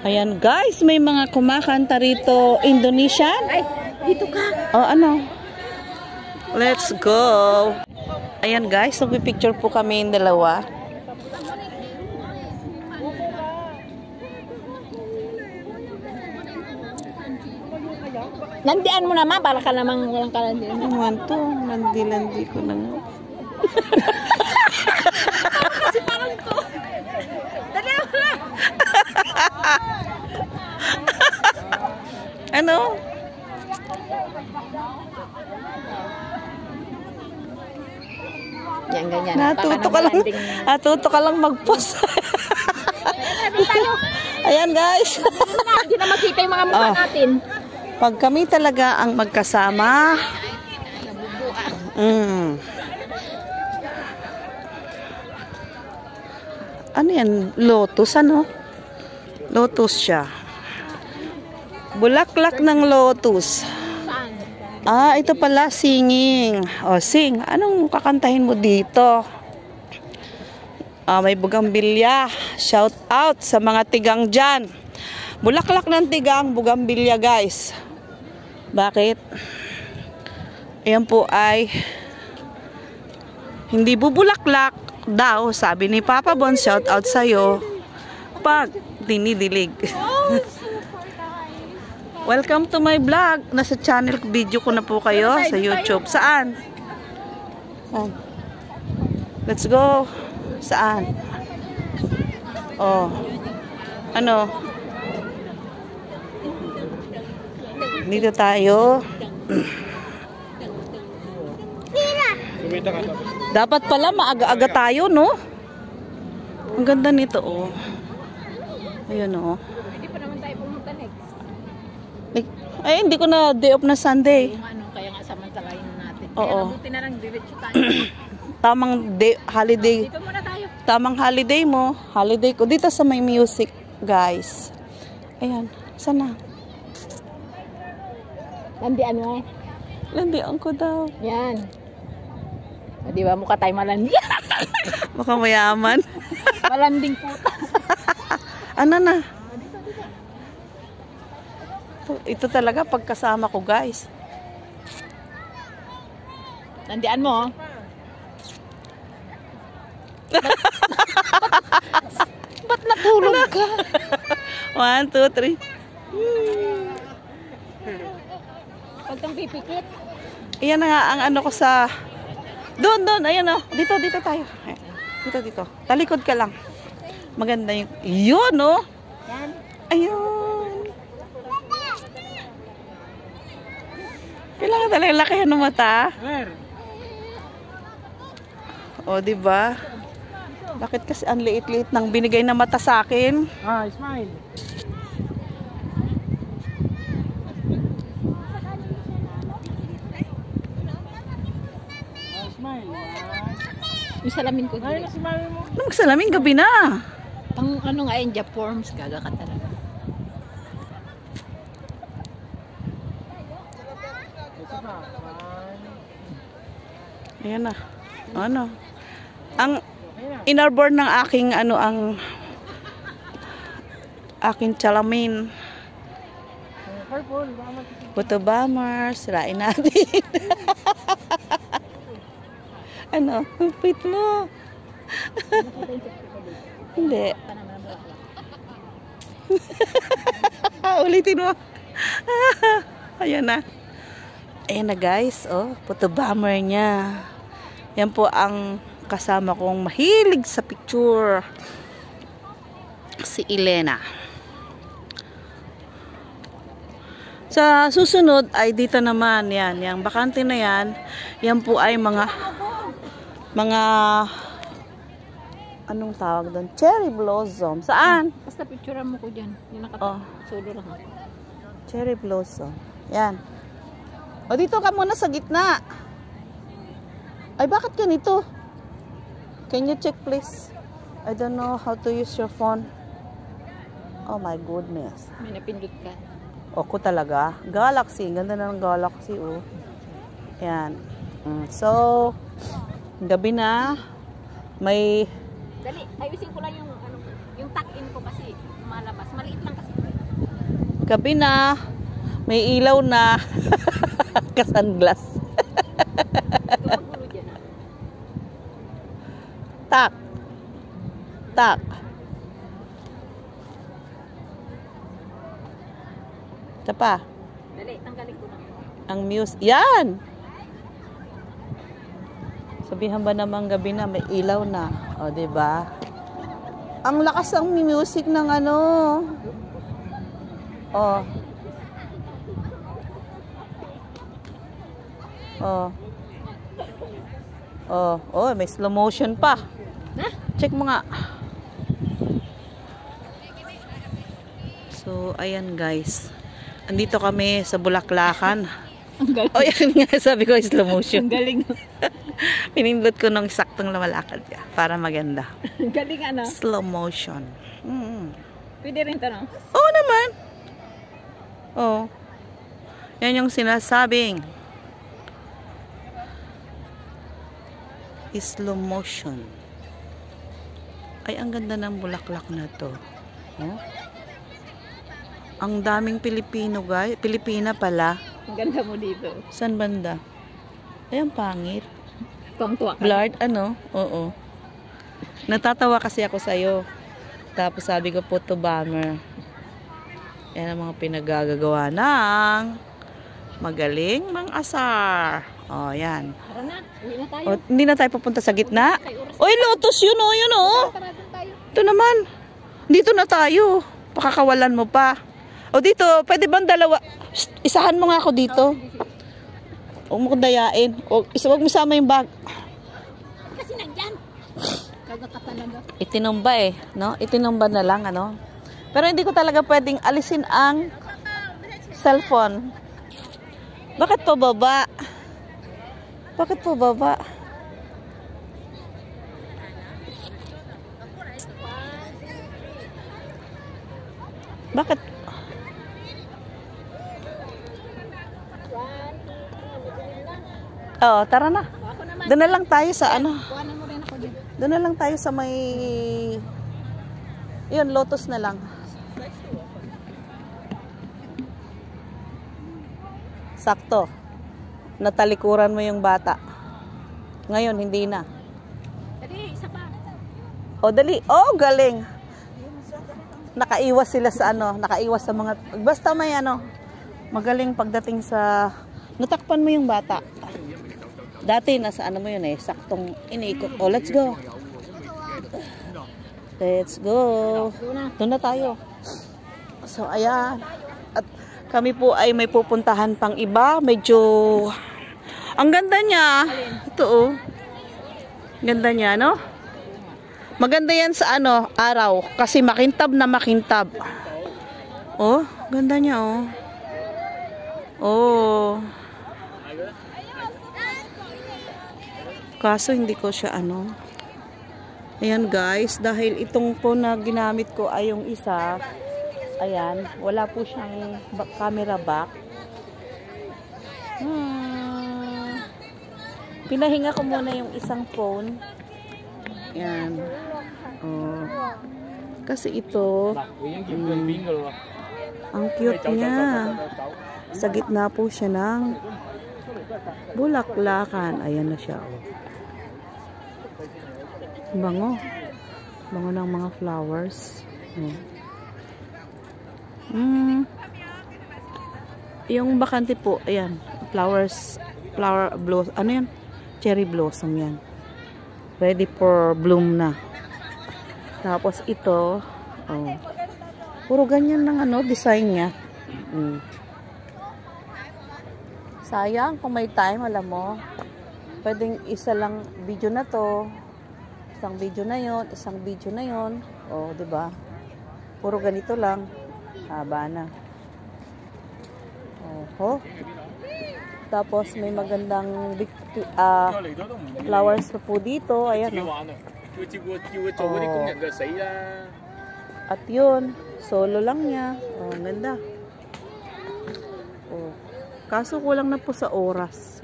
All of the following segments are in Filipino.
Ayan guys, may mga kumakanta rito. Indonesian? Ay, dito ka. Oh, ano? Let's go. Ayan guys, nagpipicture po kami yung dalawa. Landian mo naman, para ka namang walang kalandian. Ano to? Landi-landi ko na nga. Kasi parang to. Dali mo na. Ano? Yan, ganyan. Natuto ka lang mag-post. Ayan guys. Hindi na makita yung mga mukha natin. Pag kami talaga ang magkasama. Ano yan? Lotus, ano? Lotus siya. Bulaklak ng lotus. Ah, ito pala, singing. O, sing. Anong kakantahin mo dito? May bugambilya. Shout out sa mga tigang dyan. Bulaklak ng tigang, bugambilya, guys. Bakit? Ayan po ay hindi bubulaklak daw, sabi ni Papa Bon. Shout out sa'yo pag dinidilig. Welcome to my vlog. Nasa channel video ko na po kayo sa YouTube. Saan? Let's go. Saan? Oh. Ano? Dito tayo. Dapat pala maaga-aga tayo, no? Ang ganda nito, oh. Ayun, oh. Hindi pa naman tayo pumunta next. Ay, hindi ko na day off na Sunday. Kaya nga samantalahin natin. Oo. Kaya nabuti na lang diretso tayo. Tamang day, holiday. Dito muna tayo. Tamang holiday mo. Holiday ko. Dito sa may music, guys. Ayan. Sana. Landian mo. Landian ko daw. Yan. O, di ba mukha tayo malandi? Baka mayaman. Malanding puta. Ano na? Ito talaga pagkasama ko, guys. Landian mo. Ba't natulog ka? 1, 2, 3. Huwag kang pipikit. Ayan na nga ang ano ko sa... Doon. Ayan o. Dito tayo. Dito. Talikod ka lang. Maganda yung... Yun, no? Yan. Ayun. Kailangan talaga lakihan ng mata. O, diba? Bakit kasi ang liit-liit ng binigay na mata sa akin? Smile. Smile. Yung salamin ko. Ay, smile mo. Magsalamin gabi na. Pang ano nga yun, Jaforms, gaga ka talaga. Ayan na. Ano? Ang inarborn ng aking ano ang aking salamin. Photo bombers, sirain natin. Ano? Pit mo. Hindi. Ulitin mo. Ayan na. Ayan na guys. Oh, photo bomber niya. Yan po ang kasama kong mahilig sa picture. Si Elena. Sa susunod ay dito naman yan. Yung bakante na yan. Yan po ay mga anong tawag doon? Cherry blossom. Saan? Basta picturean mo ko dyan. Yung nakapag-solo lang ako. Cherry blossom. Yan. O dito ka muna sa gitna. Ay bakit ganito? Can you check please? I don't know how to use your phone. Oh my goodness. May napindot ka. Ako talaga. Galaxy. Ganda na ng Galaxy, oh. Yan. So, Gabi na. May... Dali, ayusin ko lang yung, ano, yung tuck-in ko kasi malabas. Maliit lang kasi. Gabi na. May ilaw na. Kasanglas. Magulo dyan. Tak. Tak. Ito pa. Dali, tanggalin ko lang. Ang muse. Yan! Sabihan ba namang gabi na may ilaw na? O, diba? Ang lakas ng music ng ano. O. O. O. Oh, may slow motion pa. Check mo nga. So, ayan guys. Andito kami sa Bulaklakan. Ang galing. O, yan nga. Sabi ko, slow motion. Ang galing. Pinindot ko ng saktong lumalakad ka para maganda. Ang galing ano? Slow motion. Pwede rin to, no? Oo naman. Oo. Yan yung sinasabing. Slow motion. Ay, ang ganda ng bulaklak na to. Oh? Ang daming Pilipino, guys. Pilipina pala. Ang ganda mo dito. San banda? Ay, ang pangit. Tuwang-tuwa ka. Blurred, ano? Oo. Natatawa kasi ako sa'yo. Tapos sabi ko, photo bomber. Yan ang mga pinagagagawa ng magaling mang-asar. O, yan. Tara na, uwi na tayo. O, hindi na tayo pupunta sa gitna. Oy, lotus yun, o, yun, o. Tara dun tayo. Ito naman. Dito na tayo. Pakakawalan mo pa. O, dito, pwede bang dalawa? Shh, isahan mo nga ako dito. Huwag mo kong dayain. O, wag mo sama yung bag. Kasi nandyan. Kaga ka talaga. Itinumba eh, no? Itinumba na lang, ano? Pero hindi ko talaga pwedeng alisin ang cellphone. Bakit po baba? Bakit po baba? Bakit? Oh, tara na. Ako naman. Doon na lang tayo sa ano. Kuhanan mo rin ako dito. Doon na lang tayo sa may... Yun, lotus na lang. Sakto. Natalikuran mo yung bata. Ngayon, hindi na. Dali, isa pa. O, dali. Oh, galing. Nakaiwas sila sa ano. Nakaiwas sa mga... Basta may ano. Magaling pagdating sa... Natakpan mo yung bata. Dati, nasa ano mo yun eh. Saktong iniikot. Oh, let's go. Let's go. Doon na tayo. So, ayan. At kami po ay may pupuntahan pang iba. Medyo... Ang ganda niya. Ito oh. Ganda niya, no? Maganda yan sa ano, araw. Kasi makintab na makintab. Oh, ganda niya oh. Oh. Kaso hindi ko siya ano. Ayan guys, dahil itong phone na ginamit ko ay yung isa. Ayan, wala po siyang camera back. Pinahinga ko muna yung isang phone. Ayan. Oh. Kasi ito, ang cute niya. Sa gitna po siya ng bulaklakan. Ayan na siya. Oh. Bango. Bango ng mga flowers. Yung bakante po, ayan. Flowers, flower blossom. Ano yan? Cherry blossom yan. Ready for bloom na. Tapos ito, oh. Puro ganyan ng ano, design niya. Sayang kung may time, alam mo. Pwedeng isa lang video na to. Isang video na yon, isang video na yon. Oh, 'di ba? Puro ganito lang. Haba na. Oh. Tapos may magandang flowers po dito. Ayan oh. At yun, solo lang niya. Oh, ang ganda. Oh. Kaso kulang na po sa oras.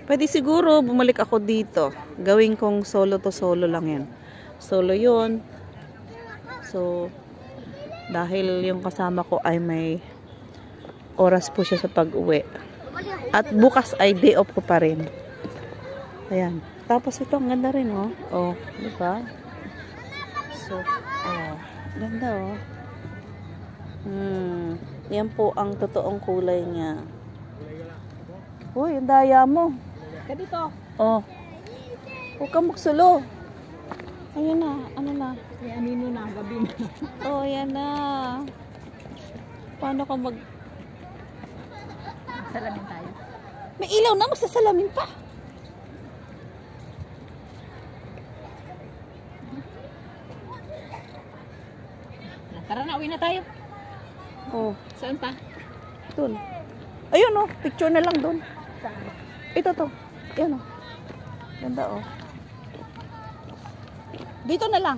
Pwede siguro bumalik ako dito. Gawin kong solo to solo lang yan. Solo yun. So, dahil yung kasama ko ay may oras po siya sa pag-uwi. At bukas ay day off ko pa rin. Ayan. Tapos ito, ang ganda rin, oh. Oh, di ba? So, oh, ganda, oh. Yan po ang totoong kulay niya. Uy, yung daya mo. Ka dito. Oh. Huwag kang magsulo. Ayan na, ano na. May anino na, gabi na. Oh, ayan na. Paano ka Salamin tayo. May ilaw na, magsasalamin pa. Tara na, uwi na tayo. Oh, Saan pa? dun. Ayun, oh. Picture na lang dun. Saan? Ito to. Ayan, oh. Ganda, oh. Dito na lang.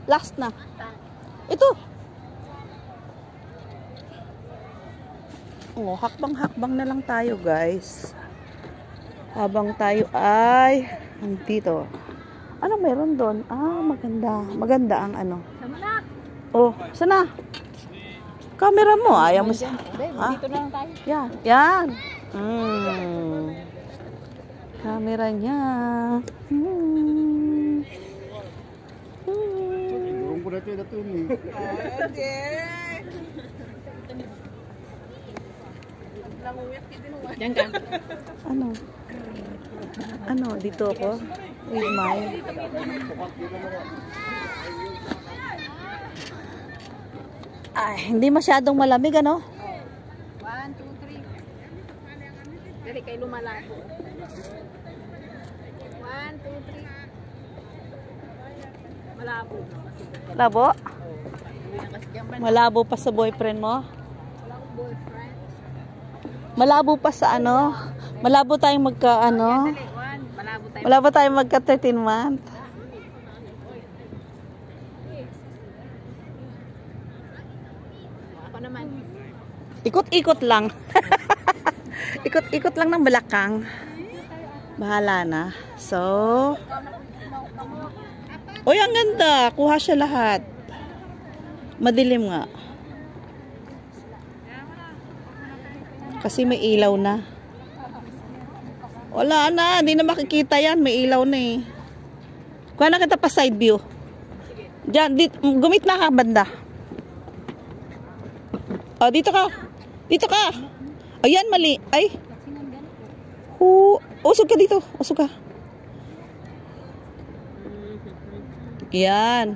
Last na. Ito. Oh, hakbang-hakbang na lang tayo, guys. Habang tayo ay andito. Ano meron doon? Ah, maganda. Maganda ang ano. Sama na. Oh, sana? Camera mo, ayaw mo siya. Ah? Dito na lang tayo. Yan, yan. Camera niya. Burung ko dati ni. Diyan ka. Ano? Ano, dito ako? With my... Ay, hindi masyadong malamig, ano? 1, 2, 3. Dali kay lumalabo. 1, 2, 3. Malabo. Labo? Uwi na kasi dyan ba? Malabo pa sa boyfriend mo? Walang boyfriend. Malabo pa sa ano? Malabo tayong magka ano? Dali, 1. Malabo tayo. Malabo tayong magka 13 month. Ako naman. Ikot-ikot lang. Ikot-ikot lang ng balakang. Bahala na. So, uy, ang ganda. Kuha siya lahat. Madilim nga. Kasi may ilaw na. Wala na. Hindi na makikita yan. May ilaw na eh. Kuha na kita pa side view. Diyan, gumit na ka banda. Oh, dito ka. Dito ka. Ayan, mali. Ay. Usog ka dito. Usog ka. Yan.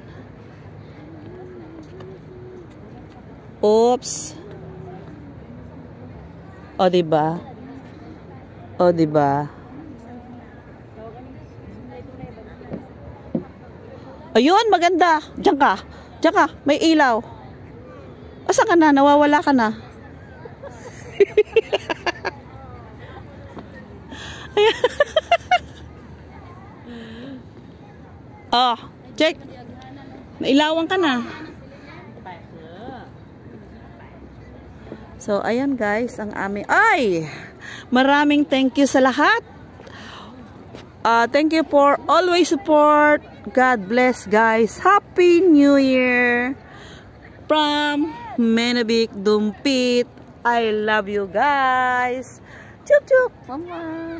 Oops. O, diba? O, diba? Ayun, maganda. Diyan ka. Diyan ka. May ilaw. Asa ka na? Nawawala ka na. Oh, check. Nailawan ka na. So, ayan guys, ang aming... Ay! Maraming thank you sa lahat. Thank you for always support. God bless guys. Happy New Year. From Menabik, Dumpit. I love you guys. Chup chup. Mama.